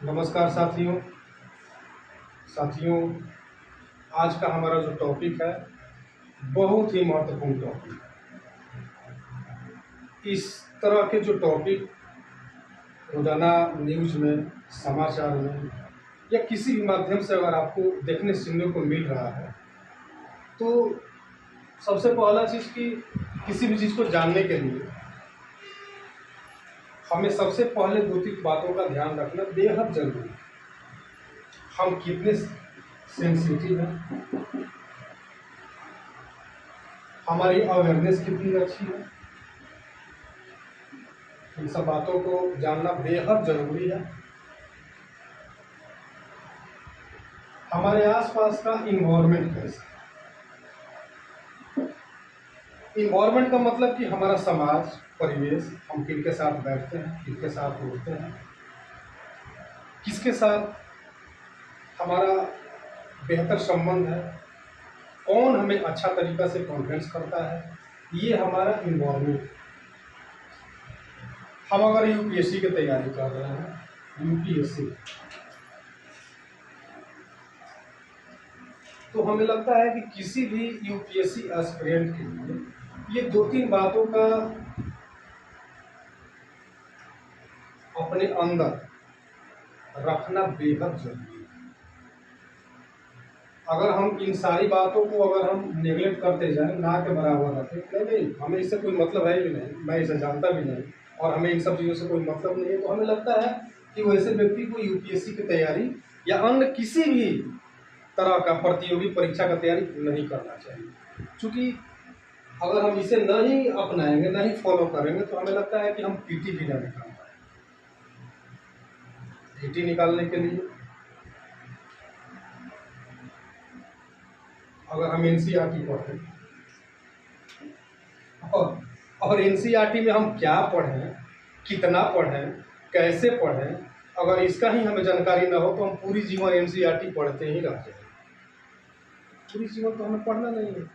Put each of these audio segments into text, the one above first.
नमस्कार साथियों, आज का हमारा जो टॉपिक है बहुत ही महत्वपूर्ण टॉपिक है। इस तरह के जो टॉपिक रोजाना न्यूज में, समाचार में या किसी भी माध्यम से अगर आपको देखने सुनने को मिल रहा है तो सबसे पहला चीज़ कि किसी भी चीज़ को जानने के लिए हमें सबसे पहले दो तीन बातों का ध्यान रखना बेहद जरूरी है। हम कितने सेंसिटिव हैं, हमारी अवेयरनेस कितनी अच्छी है, इन सब बातों को जानना बेहद जरूरी है। हमारे आसपास का इन्वायरमेंट कैसा है। इन्वायरमेंट का मतलब कि हमारा समाज, परिवेश, हम किनके साथ बैठते हैं, किनके साथ उठते हैं, किसके साथ हमारा बेहतर संबंध है, कौन हमें अच्छा तरीका से कॉन्फ्रेंस करता है, ये हमारा इन्वायरमेंट। हम अगर यूपीएससी की तैयारी कर रहे हैं, यूपीएससी, तो हमें लगता है कि किसी भी यूपीएससी एस्पिरेंट के लिए ये दो तीन बातों का अपने अंदर रखना बेहद जरूरी है। अगर हम इन सारी बातों को अगर हम नेगलेक्ट करते जाएं, ना के बराबर रखें, नहीं हमें इससे कोई मतलब है भी नहीं, मैं इसे जानता भी नहीं और हमें इन सब चीज़ों से कोई मतलब नहीं है, तो हमें लगता है कि वैसे व्यक्ति को यूपीएससी की तैयारी या अन्य किसी भी तरह का प्रतियोगी परीक्षा का तैयारी नहीं करना चाहिए। क्योंकि अगर हम इसे नहीं अपनाएंगे, नहीं फॉलो करेंगे, तो हमें लगता है कि हम पीटी भी ना निकाल पाए। पीटी निकालने के लिए अगर हम एनसीईआरटी पढ़ें और एनसीईआरटी में हम क्या पढ़ें, कितना पढ़ें, कैसे पढ़ें, अगर इसका ही हमें जानकारी ना हो तो हम पूरी जीवन एनसीईआरटी पढ़ते ही रह जाएंगे। पूरी जीवन तो हमें पढ़ना नहीं है।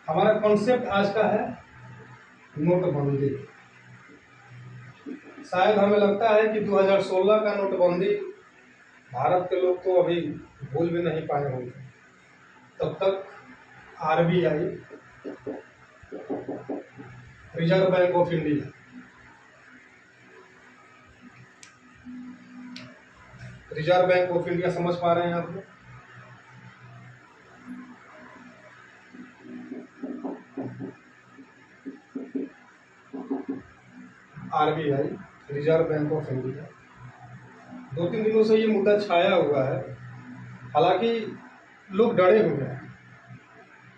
हमारा कॉन्सेप्ट आज का है नोटबंदी। शायद हमें लगता है कि 2016 का नोटबंदी भारत के लोग तो अभी भूल भी नहीं पाए होंगे। तब तक RBI, reserve bank of India, reserve bank of India समझ पा रहे हैं आप लोग? RBI, reserve bank of India, 2-3 दिनों से ये मुद्दा छाया हुआ है। हालांकि लोग डरे हुए हैं,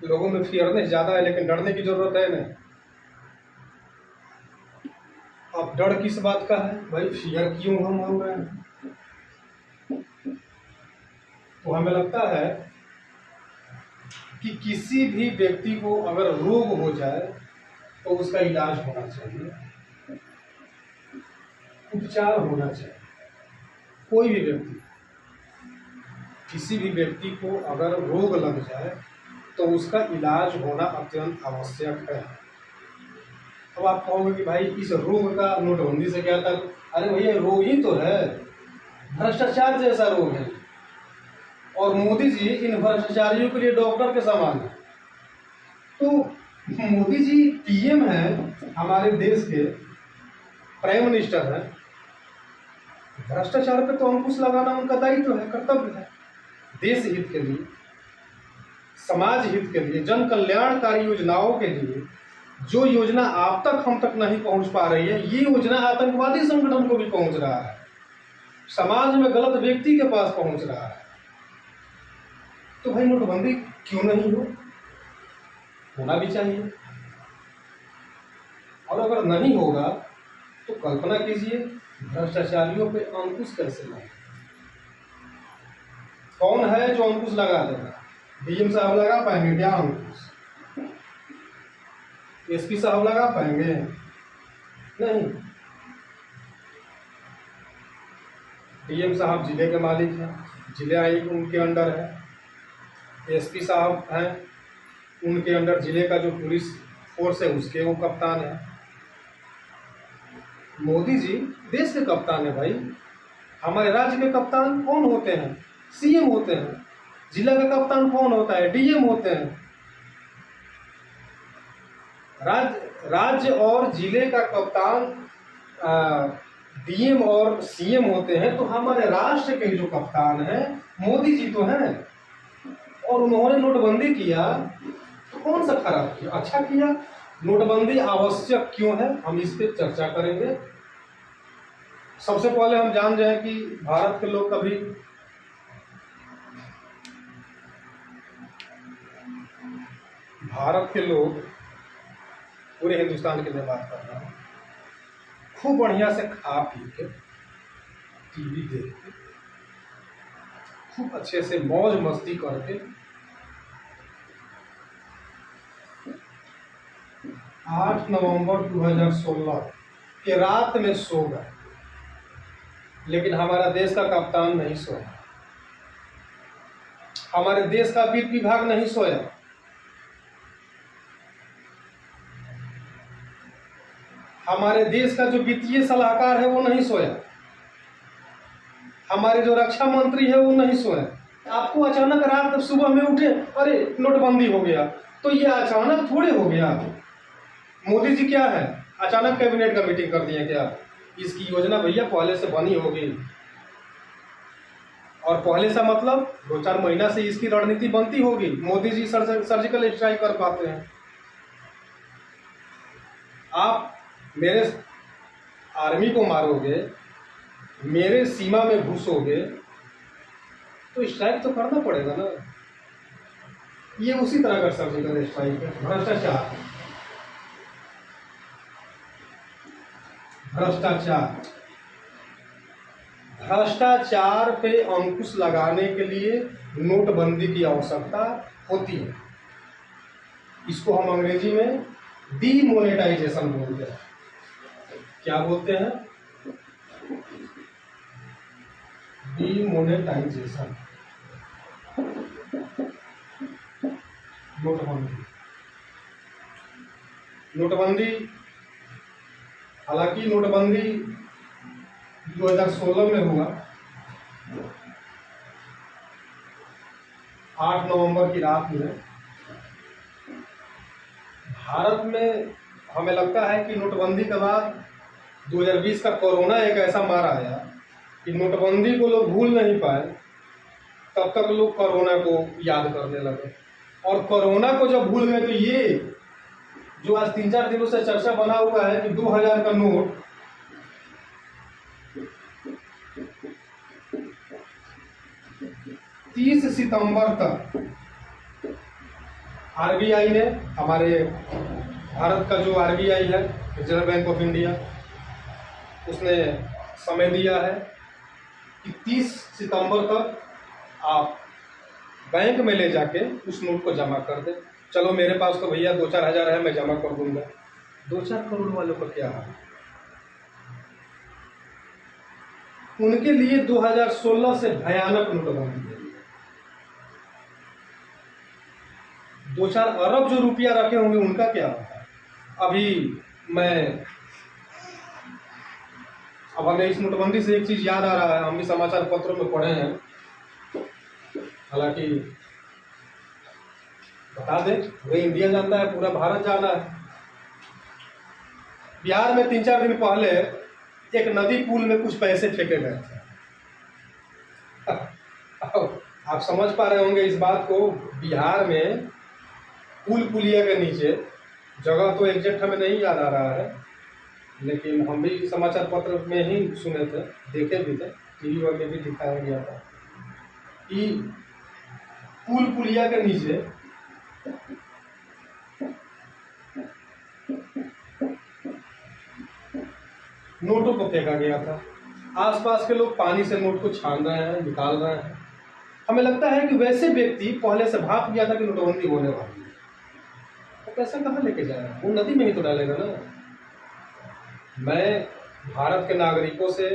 लोगों में फियरनेस ज़्यादा है, लेकिन डरने की जरूरत है नहीं। अब डर किस बात का है भाई, फियर क्यों हम हो रहे हैं? तो हमें लगता है कि किसी भी व्यक्ति को अगर रोग हो जाए तो उसका इलाज होना चाहिए, उपचार होना चाहिए। कोई भी व्यक्ति, किसी भी व्यक्ति को अगर रोग लग जाए तो उसका इलाज होना अत्यंत आवश्यक है। अब आप कहोगे कि भाई इस रोग का नोटबंदी से क्या था? अरे भैया, रोग ही तो है, भ्रष्टाचार जैसा रोग है, और मोदी जी इन भ्रष्टाचारियों के लिए डॉक्टर के समान है। तो मोदी जी पीएम हैं, हमारे देश के प्राइम मिनिस्टर हैं, भ्रष्टाचार पे तो अंकुश लगाना उनका दायित्व है, कर्तव्य है। देश हित के लिए, समाज हित के लिए, जन कल्याणकारी योजनाओं के लिए जो योजना आप तक, हम तक नहीं पहुंच पा रही है, ये योजना आतंकवादी संगठन को भी पहुंच रहा है, समाज में गलत व्यक्ति के पास पहुंच रहा है। तो भाई नोटबंदी क्यों नहीं हो? होना भी चाहिए। और अगर नहीं होगा तो कल्पना कीजिए भ्रष्टाचारियों पे अंकुश कैसे लगाए। कौन है जो अंकुश लगा देगा? डीएम साहब लगा पाएंगे क्या अंकुश? एसपी साहब लगा पाएंगे? नहीं। डीएम साहब जिले के मालिक हैं, जिला उनके अंडर है। एसपी साहब हैं, उनके अंडर जिले का जो पुलिस फोर्स है उसके वो कप्तान है। मोदी जी देश के कप्तान है भाई। हमारे राज्य के कप्तान कौन होते हैं? सीएम होते हैं। जिला का कप्तान कौन होता है? डीएम होते हैं। राज्य और जिले का कप्तान डीएम और सीएम होते हैं। तो हमारे राष्ट्र के जो कप्तान हैं मोदी जी तो हैं। और उन्होंने नोटबंदी किया तो कौन सा खराब किया? अच्छा किया। नोटबंदी आवश्यक क्यों है, हम इस पे चर्चा करेंगे। सबसे पहले हम जान जाएं कि भारत के लोग पूरे हिंदुस्तान की मैं बात कर रहा हूँ, खूब बढ़िया से खा पी के, टीवी देख के, खूब अच्छे से मौज मस्ती करके 8 नवंबर 2016 के रात में सो गए। लेकिन हमारा देश का कप्तान नहीं सोया, हमारे देश का वित्त विभाग नहीं सोया, हमारे देश का जो वित्तीय सलाहकार है वो नहीं सोया, हमारे जो रक्षा मंत्री है वो नहीं सोया। आपको अचानक रात सुबह में उठे, अरे नोटबंदी हो गया, तो ये अचानक थोड़े हो गया। मोदी जी क्या है, अचानक कैबिनेट का मीटिंग कर दिया क्या? इसकी योजना भैया पहले से बनी होगी, और पहले से मतलब 2-4 महीना से इसकी रणनीति बनती होगी। मोदी जी सर्जिकल स्ट्राइक कर पाते हैं। आप मेरे आर्मी को मारोगे, मेरे सीमा में घुसोगे, तो स्ट्राइक तो करना पड़ेगा ना। ये उसी तरह का सर्जिकल स्ट्राइक है। भ्रष्टाचार भ्रष्टाचार पे अंकुश लगाने के लिए नोटबंदी की आवश्यकता होती है। इसको हम अंग्रेजी में डीमोनेटाइजेशन बोलते हैं। क्या बोलते हैं? डीमोनेटाइजेशन। नोटबंदी हालांकि नोटबंदी 2016 में हुआ, 8 नवंबर की रात में। भारत में हमें लगता है कि नोटबंदी के बाद 2020 का कोरोना एक ऐसा मार आया कि नोटबंदी को लोग भूल नहीं पाए। तब तक लोग कोरोना को याद करने लगे, और कोरोना को जब भूल गए तो ये जो आज 3-4 दिनों से चर्चा बना हुआ है कि 2000 का नोट 30 सितंबर तक आरबीआई ने, हमारे भारत का जो आरबीआई है, रिजर्व बैंक ऑफ इंडिया, उसने समय दिया है कि 30 सितंबर तक आप बैंक में ले जाके उस नोट को जमा कर दें। चलो मेरे पास तो भैया 2-4 हज़ार है, मैं जमा कर दूंगा। 2-4 करोड़ वालों का क्या हाल? उनके लिए 2016 से भयानक नोटबंदी है। 2-4 अरब जो रुपया रखे होंगे उनका क्या होता है? अब हमें इस नोटबंदी से एक चीज याद आ रहा है, हम भी समाचार पत्रों में पढ़े हैं। हालांकि बता दें, पूरे इंडिया जानता है, पूरा भारत जाना है। बिहार में 3-4 दिन पहले एक नदी पुल में कुछ पैसे फेंके गए थे। आप समझ पा रहे होंगे इस बात को। बिहार में पुलिया के नीचे, जगह तो एग्जैक्ट हमें नहीं याद आ रहा है, लेकिन हम भी समाचार पत्र में ही सुने थे, देखे भी थे, टीवी में भी दिखाया गया था कि पुलिया के नीचे नोटों को फेंका गया था। आसपास के लोग पानी से नोट को छान रहे हैं, निकाल रहे हैं। हमें लगता है कि वैसे व्यक्ति पहले से भाप गया था कि नोटबंदी होने वाली है, तो पैसा कहाँ लेके जाएगा? वो नदी में ही तो डालेगा ना। मैं भारत के नागरिकों से,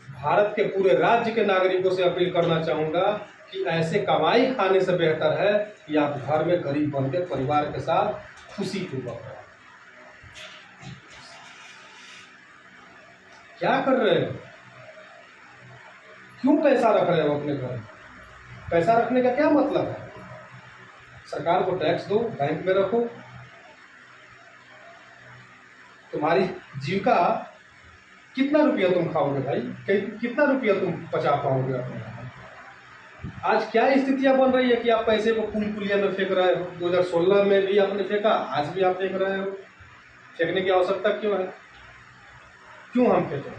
भारत के पूरे राज्य के नागरिकों से अपील करना चाहूँगा कि ऐसे कमाई खाने से बेहतर है कि आप घर में गरीब बन के परिवार के साथ खुशी पूर्वक रहें। क्या कर रहे हो? क्यों पैसा रख रहे हो अपने घर में? पैसा रखने का क्या मतलब है? सरकार को टैक्स दो, बैंक में रखो, तुम्हारी जीविका कितना रुपया तुम खाओगे भाई? कितना रुपया तुम बचा पाओगे अपने? आज क्या स्थितियां बन रही है कि आप पैसे को पुल पुलिया में फेंक रहे हो? 2016 में भी आपने फेंका, आज भी आप फेंक रहे हो। फेंकने की आवश्यकता क्यों है? क्यों हम फेंकें?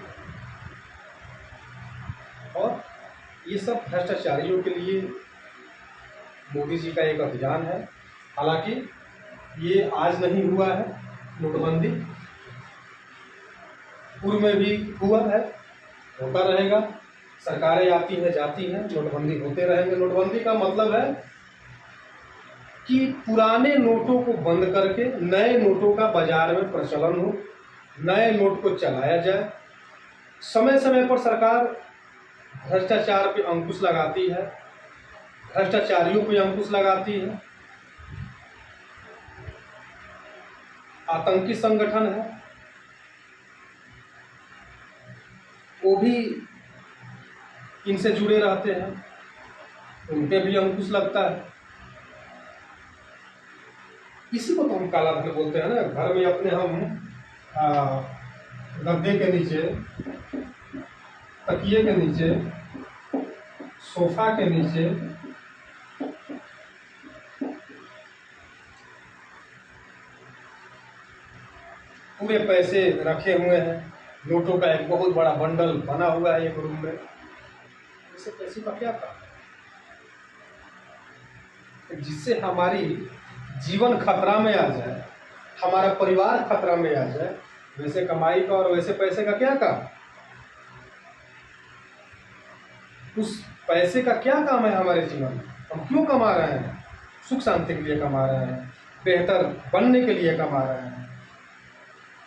और ये सब भ्रष्टाचारियों के लिए मोदी जी का एक अभियान है। हालांकि ये आज नहीं हुआ है, नोटबंदी पूर्व में भी हुआ है, होता रहेगा। सरकारें आती हैं जाती हैं, नोटबंदी होते रहेंगे। नोटबंदी का मतलब है कि पुराने नोटों को बंद करके नए नोटों का बाजार में प्रचलन हो, नए नोट को चलाया जाए। समय समय पर सरकार भ्रष्टाचार पे अंकुश लगाती है, भ्रष्टाचारियों पे अंकुश लगाती है। आतंकी संगठन है वो भी इनसे जुड़े रहते हैं, उन पे भी अंकुश लगता है। इसी को तो हम काला धन बोलते हैं ना। घर में अपने हम गद्दे के नीचे, तकिए के नीचे, सोफा के नीचे पूरे पैसे रखे हुए हैं। नोटों का एक बहुत बड़ा बंडल बना हुआ है एक रूम में। इससे पैसे का क्या काम? जिससे हमारी जीवन खतरा में आ जाए, हमारा परिवार खतरा में आ जाए, वैसे कमाई का और वैसे पैसे का क्या काम? उस पैसे का क्या काम है हमारे जीवन में? हम क्यों कमा रहे हैं? सुख शांति के लिए कमा रहे हैं, बेहतर बनने के लिए कमा रहे हैं।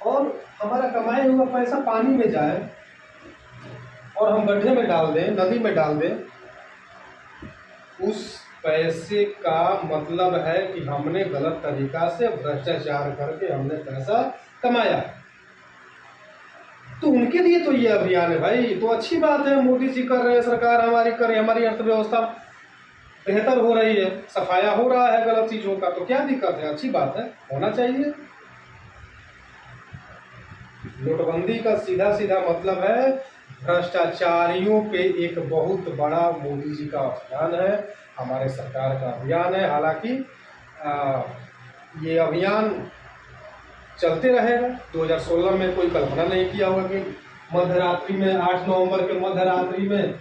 और हमारा कमाया हुआ पैसा पानी में जाए और हम गड्ढे में डाल दें, नदी में डाल दें, उस पैसे का मतलब है कि हमने गलत तरीका से भ्रष्टाचार करके हमने पैसा कमाया। तो उनके लिए तो ये अभियान है भाई। तो अच्छी बात है, मोदी जी कर रहे हैं, सरकार हमारी कर रही है, हमारी अर्थव्यवस्था बेहतर हो रही है, सफाया हो रहा है गलत चीजों का। तो क्या दिक्कत है? अच्छी बात है, होना चाहिए। नोटबंदी का सीधा सीधा मतलब है भ्रष्टाचारियों पे एक बहुत बड़ा मोदी जी का अभियान है, हमारे सरकार का अभियान है। हालांकि ये अभियान चलते रहेगा। 2016 में कोई कल्पना नहीं किया होगा कि मध्यरात्रि में, 8 नवंबर के मध्यरात्रि में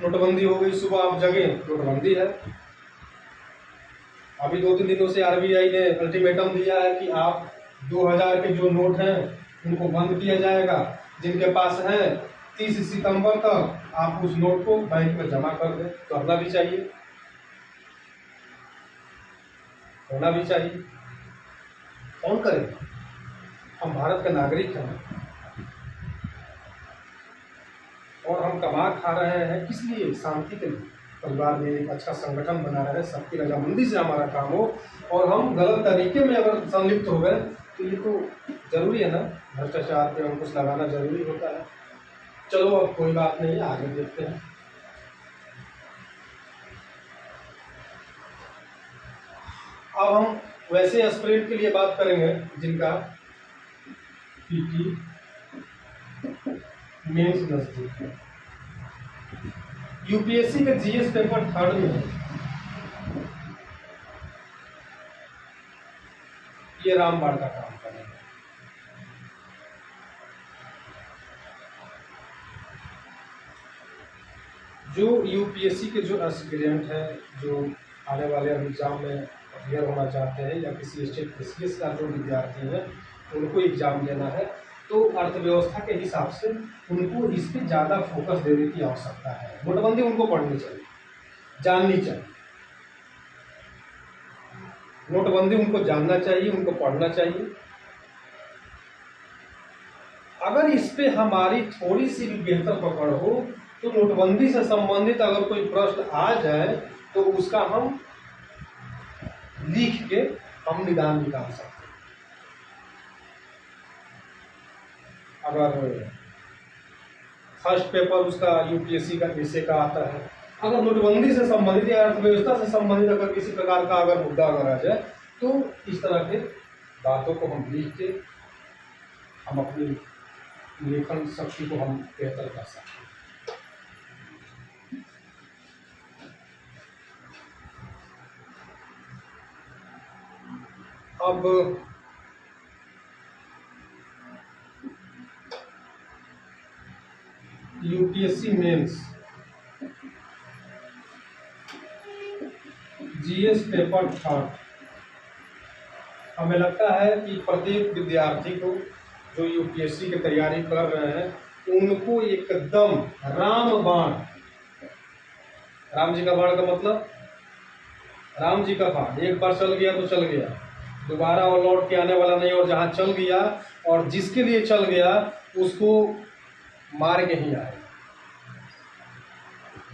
नोटबंदी हो गई। सुबह आप जगे, नोटबंदी है। अभी 2-3 दिनों से आरबीआई ने अल्टीमेटम दिया है कि आप 2000 के जो नोट हैं उनको बंद किया जाएगा। जिनके पास हैं 30 सितंबर तक आप उस नोट को बैंक में जमा कर दें। करना भी चाहिए, होना भी चाहिए। कौन करेगा? हम भारत के नागरिक हैं और हम कमा खा रहे हैं किस लिए? शांति के लिए। परिवार में एक अच्छा संगठन बना रहे, सबकी रजामंदी से हमारा काम हो। और हम गलत तरीके में अगर संलिप्त हो गए तो ये तो जरूरी है ना, भ्रष्टाचार पे अंकुश लगाना जरूरी होता है। चलो अब कोई बात नहीं, आगे देखते हैं। अब हम वैसे एस्पिरेंट के लिए बात करेंगे जिनका पीटी मेंस नजदीक है। यूपीएससी के जीएस पेपर 3rd में है। ये रामबाण का काम करेंगे। जो यूपीएससी के जो एस्पिरेंट हैं, जो आने वाले एग्जाम में अपियर होना चाहते हैं, या किसी स्टेट पीसीएस का जो विद्यार्थी है उनको एग्जाम देना है, तो अर्थव्यवस्था के हिसाब से उनको इस पर ज़्यादा फोकस देने की आवश्यकता है। नोटबंदी उनको पढ़नी चाहिए, जाननी चाहिए। नोटबंदी उनको जानना चाहिए, उनको पढ़ना चाहिए। अगर इस पे हमारी थोड़ी सी भी बेहतर पकड़ हो तो नोटबंदी से संबंधित अगर कोई प्रश्न आ जाए तो उसका हम लिख के हम निदान निकाल सकते हैं। अगर फर्स्ट पेपर उसका यूपीएससी का ऐसे का आता है, अगर नोटबंदी से संबंधित या अर्थव्यवस्था से संबंधित अगर किसी प्रकार का अगर मुद्दा अगर आ जाए तो इस तरह के बातों को हम लिख के हम अपनी लेखन शक्ति को हम बेहतर कर सकते हैं। अब UPSC mains GS paper third, हमें लगता है कि प्रत्येक विद्यार्थी को जो यूपीएससी की तैयारी कर रहे हैं उनको एकदम रामबाण, राम जी का बाण का मतलब राम जी का बाण, एक बार चल गया तो चल गया, दोबारा और लौट के आने वाला नहीं। और जहाँ चल गया और जिसके लिए चल गया उसको मार के ही आए।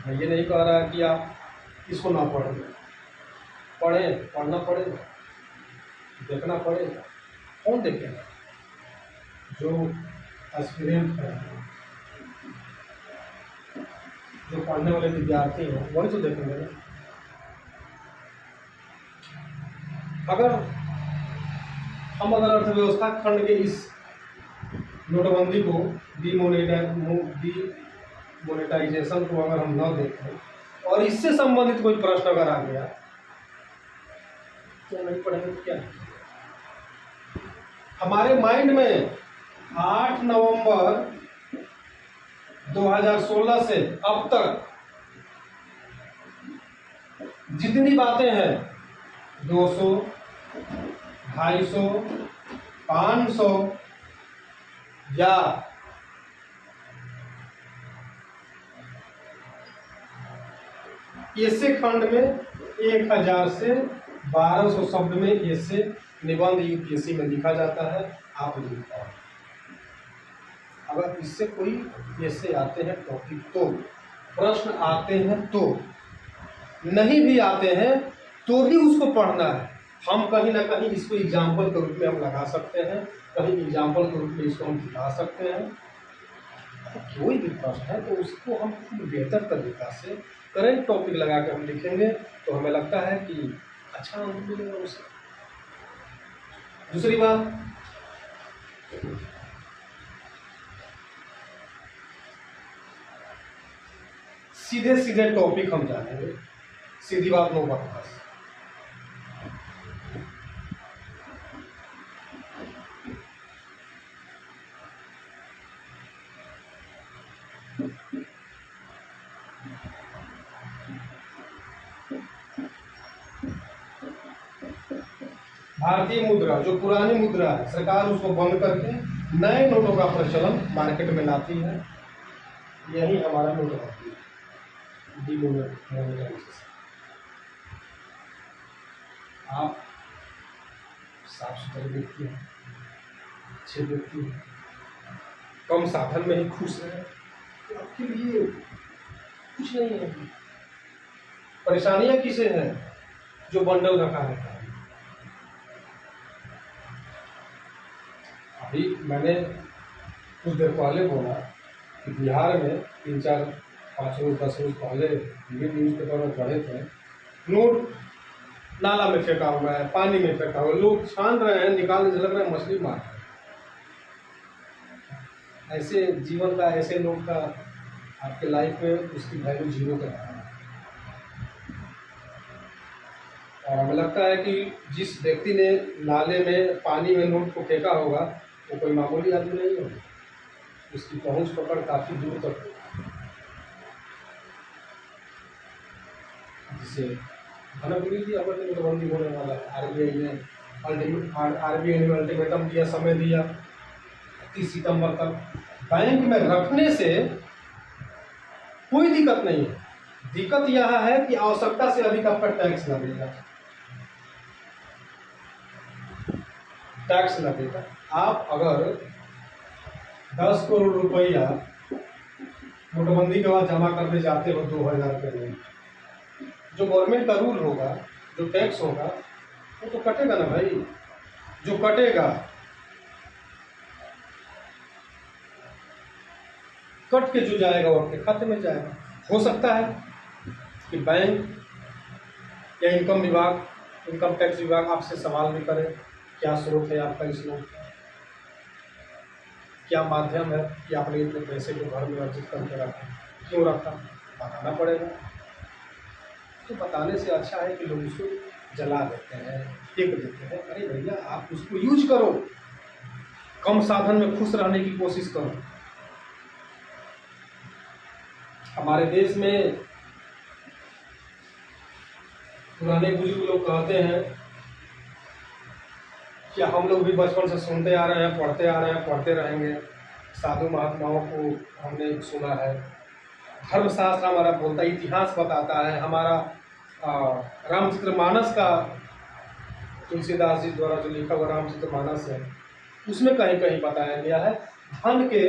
मैं ये नहीं कह रहा कि आप इसको ना पढ़ें, पढ़ना पड़ेगा, देखना पड़ेगा। कौन देखेगा? जो एस्पिरेंट है, जो पढ़ने वाले विद्यार्थी हैं वही तो देखेंगे ना। अगर अर्थव्यवस्था खंड के इस नोटबंदी को डिमोनेटाइजेशन को अगर हम न देखें और इससे संबंधित कोई प्रश्न अगर आ गया तो नहीं पढ़ेंगे तो क्या है? हमारे माइंड में 8 नवंबर 2016 से अब तक जितनी बातें हैं 200, 250, 500 या ऐसे खंड में 1000 से 1200 शब्द में ऐसे निबंध यूपीएससी में लिखा जाता है। आप लिख पाओ। अगर इससे कोई ऐसे आते हैं टॉपिक तो, प्रश्न आते हैं तो, नहीं भी आते हैं तो भी उसको पढ़ना है। हम कहीं ना कहीं इसको एग्जाम्पल के रूप में हम लगा सकते हैं, कहीं एग्जाम्पल के रूप में इसको हम दिखा सकते हैं। तो कोई भी प्रश्न है तो उसको हम बेहतर तरीका से करेंट टॉपिक लगा के हम लिखेंगे तो हमें लगता है कि अच्छा अंक मिलेगा उसे। दूसरी बात, सीधे सीधे टॉपिक हम जानेंगे, सीधी बात, नो बकवास। भारतीय मुद्रा, जो पुरानी मुद्रा है, सरकार उसको बंद करके नए नोटों का प्रचलन मार्केट में लाती है। यही हमारा नोटबंदी है, डिमोनेटाइजेशन। आप साफ सुथरे व्यक्ति हैं, अच्छे व्यक्ति हैं, कम साधन में ही खुश हैं, तो आपके लिए कुछ नहीं है। परेशानियां किसे हैं? जो बंडल रखा रहता है। अभी मैंने कुछ देर पहले बोला कि बिहार में 3, 4, 5 रोज 10 रोज पहले ये न्यूज़ पेपर में पढ़े थे, नोट नाला में फेंका हुआ है, पानी में फेंका हुआ है, लोग छान रहे हैं, निकालने से लग रहा है मछली मार रहे हैं। ऐसे जीवन का, ऐसे लोग का आपके लाइफ में उसकी वैल्यू 0 का है। और हमें लगता है कि जिस व्यक्ति ने नाले में, पानी में नोट को फेंका होगा वो कोई मामूली आदमी नहीं होगा, उसकी पहुंच पकड़ काफी दूर तक होगी, जिससे नोटबंदी होने वाला है। आरबीआई ने अल्टीमेटम दिया, समय दिया 30 सितंबर तक। बैंक में रखने से कोई दिक्कत नहीं है, दिक्कत यह है कि आवश्यकता से अधिक आपका टैक्स लगेगा, टैक्स लगेगा। आप अगर 10 करोड़ रुपया नोटबंदी के बाद जमा करने जाते हो 2000 रुपये में, जो गवर्नमेंट का रूल होगा, जो टैक्स होगा वो तो कटेगा ना भाई। जो कटेगा कट के जो जाएगा वो आपके खाते में जाएगा। हो सकता है कि बैंक या इनकम विभाग, इनकम टैक्स विभाग आपसे सवाल भी करे, क्या स्रोत है आपका इस लोन का, क्या माध्यम है कि आपने इतने पैसे को घर में अर्जित करके रखा, क्यों रखा, बताना पड़ेगा। तो बताने से अच्छा है कि लोग उसको जला देते हैं, फेंक देते हैं। अरे भैया, आप उसको यूज करो, कम साधन में खुश रहने की कोशिश करो। हमारे देश में पुराने बुजुर्ग लोग कहते हैं कि हम लोग भी बचपन से सुनते आ रहे हैं, पढ़ते आ रहे हैं, पढ़ते रहेंगे। साधु महात्माओं को हमने सुना है, धर्मशास्त्र हमारा बोलता है, इतिहास बताता है। हमारा रामचरितमानस का तुलसीदास जी द्वारा जो लिखा हुआ रामचरितमानस है, उसमें कहीं कहीं बताया गया है धन के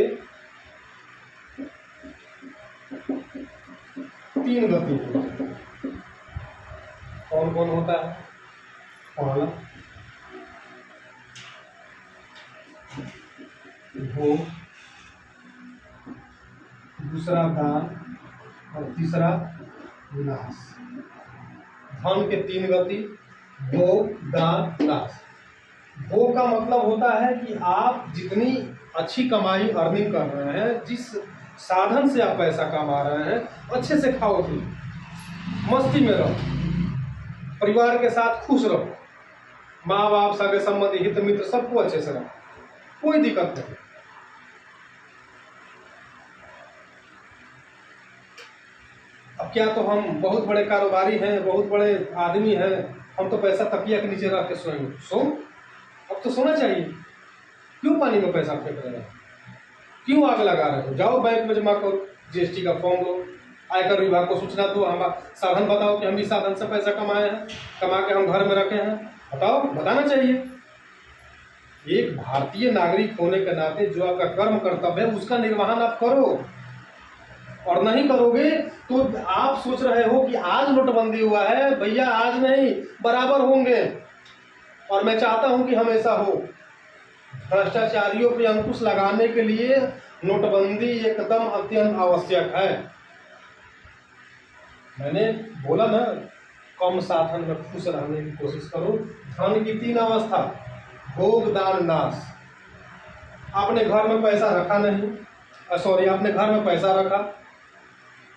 3 गति होते हैं। कौन कौन होता है? पहला भोग, दूसरा दान और तीसरा नाश। धन के 3 गति, भोग, दान, नाश। भोग का मतलब होता है कि आप जितनी अच्छी कमाई अर्निंग कर रहे हैं, जिस साधन से आप पैसा कमा रहे हैं, अच्छे से खाओ पियो, मस्ती में रहो, परिवार के साथ खुश रहो, माँ बाप, सगे संबंधी, हित मित्र सबको अच्छे से रहो, कोई दिक्कत नहीं। अब क्या तो हम बहुत बड़े कारोबारी हैं, बहुत बड़े आदमी हैं, हम तो पैसा तकिया के नीचे रख के सोएंगे? सो अब तो सोना चाहिए। क्यों पानी में पैसा फेंक रहे हैं? क्यों आग लगा रहे हो? जाओ बैंक में जमा करो, जीएसटी का फॉर्म लो, आयकर विभाग को सूचना दो, हम साधन बताओ कि हम इस साधन से पैसा कमाए हैं, कमा के हम घर में रखे हैं, बताओ, बताना चाहिए। एक भारतीय नागरिक होने के नाते जो आपका कर्म कर्तव्य है उसका निर्वहन आप करो, और नहीं करोगे तो आप सोच रहे हो कि आज नोटबंदी हुआ है, भैया आज नहीं, बराबर होंगे। और मैं चाहता हूं कि हमेशा हो। भ्रष्टाचारियों पर अंकुश लगाने के लिए नोटबंदी एकदम अत्यंत आवश्यक है। मैंने बोला ना, कम साधन में खुश रहने की कोशिश करो। धन की 3 अवस्था, भोग, दान, नाश। आपने घर में पैसा रखा नहीं, आपने घर में पैसा रखा,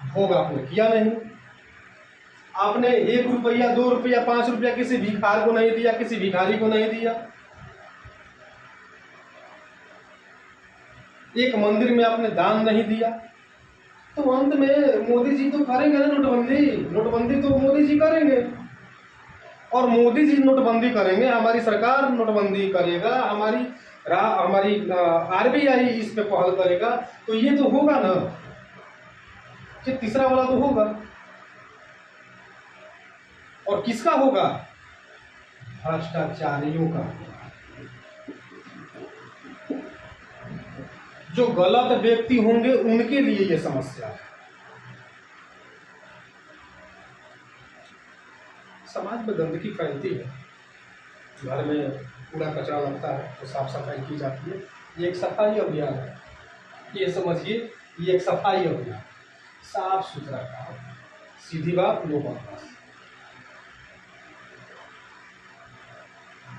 भोग आपने किया नहीं, आपने 1 रुपया, 2 रुपया, 5 रुपया किसी भिखार को नहीं दिया, किसी भिखारी को नहीं दिया, एक मंदिर में आपने दान नहीं दिया, तो अंत में मोदी जी तो करेंगे ना नोटबंदी। नोटबंदी तो मोदी जी करेंगे, और मोदी जी नोटबंदी करेंगे, हमारी सरकार नोटबंदी करेगा, हमारी आरबीआई इस पे पहल करेगा, तो ये तो होगा ना कि तीसरा वाला तो होगा। और किसका होगा? भ्रष्टाचारियों का। जो गलत व्यक्ति होंगे उनके लिए ये समस्या है। समाज में गंदगी फैलती है, घर में कूड़ा कचरा लगता है तो साफ सफाई की जाती है, ये एक सफाई अभियान है। ये समझिए, ये एक सफाई अभियान, साफ सुथरा काम, सीधी बात, नो बकवास।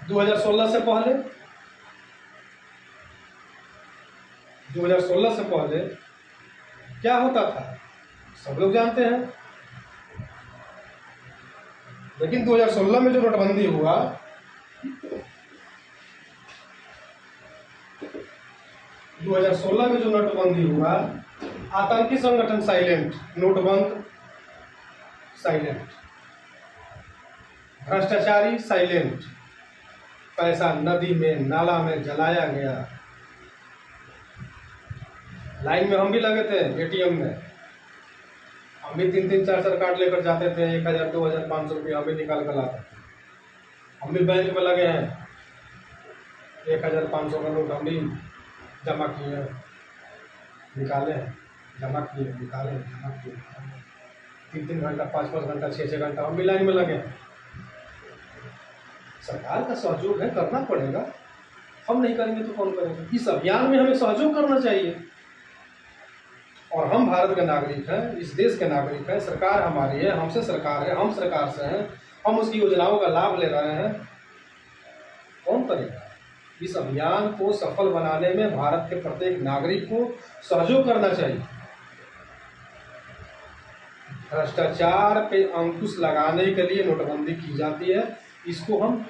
2016 से पहले 2016 से पहले क्या होता था सब लोग जानते हैं। लेकिन 2016 में जो नोटबंदी हुआ, 2016 में जो नोटबंदी हुआ, आतंकी संगठन साइलेंट, नोटबंद साइलेंट, भ्रष्टाचारी साइलेंट, पैसा नदी में, नाला में जलाया गया। लाइन में हम भी लगे थे एटीएम में, हम भी 3-3, 4-4 कार्ड लेकर जाते थे, 1000, 2000, 500 रुपया हम भी निकाल कर लाते थे। हम भी बैंक में लगे हैं, 1500 का नोट हम भी जमा किए हैं, निकाले हैं, जमा किए, निकाले, जमा किए, 3-3 घंटा, 5-5 घंटा, 6-6 घंटा हम भी लाइन में लगे हैं। सरकार का सहयोग है, करना पड़ेगा, हम नहीं करेंगे तो कौन करेगा? इस अभियान में हमें सहयोग करना चाहिए। और हम भारत के नागरिक हैं, इस देश के नागरिक हैं, सरकार हमारी है, हमसे सरकार है, हम सरकार से हैं, हम उसकी योजनाओं का लाभ ले रहे हैं, कौन करेगा? इस अभियान को सफल बनाने में भारत के प्रत्येक नागरिक को सहयोग करना चाहिए। भ्रष्टाचार पे अंकुश लगाने के लिए नोटबंदी की जाती है, इसको हम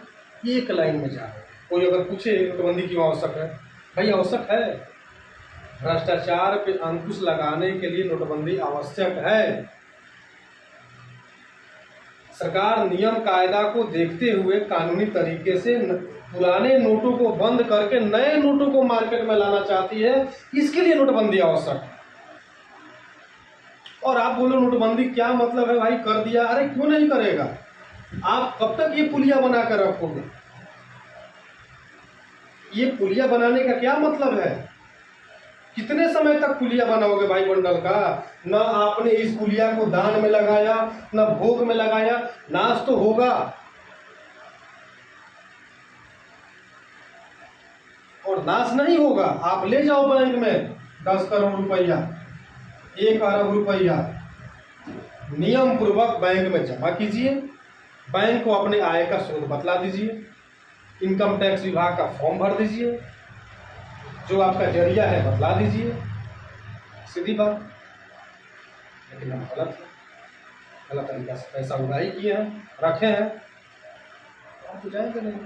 एक लाइन में जा रहे हैं। कोई अगर पूछे नोटबंदी क्यों आवश्यक है, भाई आवश्यक है, भ्रष्टाचार पे अंकुश लगाने के लिए नोटबंदी आवश्यक है। सरकार नियम कायदा को देखते हुए कानूनी तरीके से पुराने नोटों को बंद करके नए नोटों को मार्केट में लाना चाहती है, इसके लिए नोटबंदी आवश्यक है। और आप बोलो नोटबंदी क्या मतलब है भाई, कर दिया, अरे क्यों नहीं करेगा? आप कब तक ये पुलिया बना कर रखोगे? ये पुलिया बनाने का क्या मतलब है? कितने समय तक पुलिया बनाओगे भाई बंडल का? ना आपने इस पुलिया को दान में लगाया, ना भोग में लगाया, नाश तो होगा। और नाश नहीं होगा, आप ले जाओ बैंक में 10 करोड़ रुपया, 1 अरब रुपया, नियम पूर्वक बैंक में जमा कीजिए, बैंक को अपने आय का स्रोत बतला दीजिए, इनकम टैक्स विभाग का फॉर्म भर दीजिए, जो आपका जरिया है बतला दीजिए, सीधी बात। लेकिन हम गलत तरीका से पैसा उड़ाई किए हैं, रखे हैं, हम तो जाएंगे नहीं।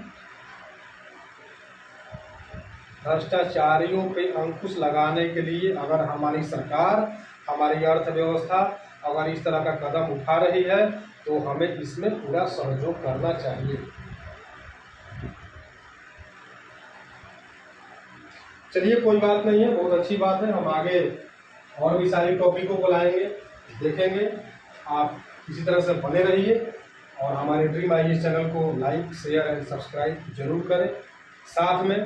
भ्रष्टाचारियों पे अंकुश लगाने के लिए अगर हमारी सरकार, हमारी अर्थव्यवस्था अगर इस तरह का कदम उठा रही है तो हमें इसमें पूरा सहयोग करना चाहिए। चलिए कोई बात नहीं है, बहुत अच्छी बात है, हम आगे और भी सारी टॉपिकों को लाएंगे, देखेंगे। आप इसी तरह से बने रहिए और हमारे ड्रीम आईएएस चैनल को लाइक, शेयर एंड सब्सक्राइब जरूर करें। साथ में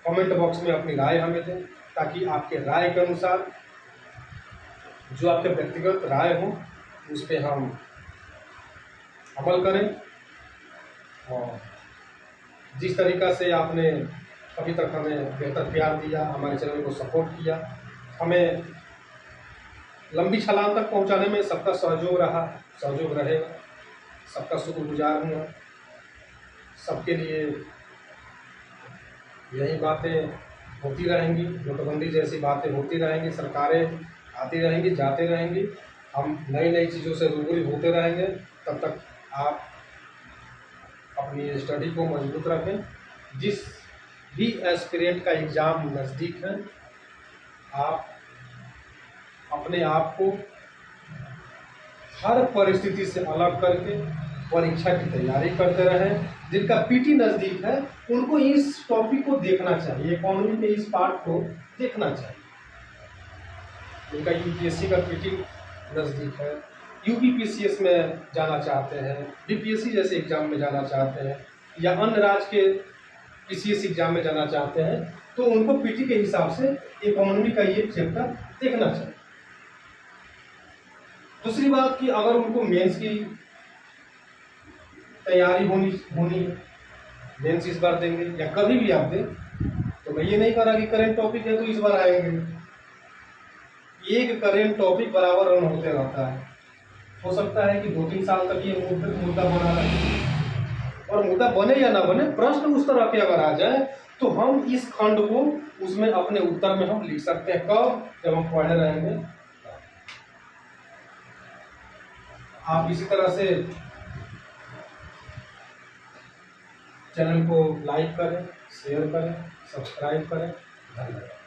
कमेंट बॉक्स में अपनी राय हमें दें, ताकि आपके राय के अनुसार जो आपके व्यक्तिगत राय हो उस पर हम अमल करें। और जिस तरीक़ा से आपने अभी तक हमें बेहतर प्यार दिया, हमारे चैनल को सपोर्ट किया, हमें लंबी छलांग तक पहुंचाने में सबका सहयोग रहा, सहयोग रहेगा। सबका शुक्रगुजार हूँ। सबके लिए यही बातें होती रहेंगी, नोटबंदी जैसी बातें होती रहेंगी, सरकारें आती रहेंगी, जाते रहेंगी, हम नई नई चीज़ों से रूबरू होते रहेंगे। तब तक आप अपनी स्टडी को मजबूत रखें। जिस भी एस्पिरेंट का एग्ज़ाम नज़दीक है, आप अपने आप को हर परिस्थिति से अलग करके परीक्षा की तैयारी करते रहें। जिनका पीटी नज़दीक है उनको इस टॉपिक को देखना चाहिए, इकोनॉमी के इस पार्ट को देखना चाहिए। जिनका यूपीएससी का पीटी नज़दीक है, यूपीपीसीएस में जाना चाहते हैं, बीपीएससी जैसे एग्ज़ाम में जाना चाहते हैं, या अन्य राज्य के पीसीएस एग्ज़ाम में जाना चाहते हैं, तो उनको पीटी के हिसाब से इकोनॉमी का ये चैप्टर देखना चाहिए। दूसरी बात कि अगर उनको मेंस की तैयारी होनी मेंस इस बार देंगे या कभी भी आप दें, तो मैं ये नहीं कह रहा कि करेंट टॉपिक है तो इस बार आएंगे। एक करेंट टॉपिक बराबर रन होते रहता है। हो सकता है कि 2-3 साल तक ये मुद्दा बना रहे, और मुद्दा बने या ना बने, प्रश्न उस तरह के अगर आ जाए तो हम इस खंड को उसमें अपने उत्तर में हम लिख सकते हैं। कब? जब हम पढ़े रहेंगे। आप इसी तरह से चैनल को लाइक करें, शेयर करें, सब्सक्राइब करें। धन्यवाद।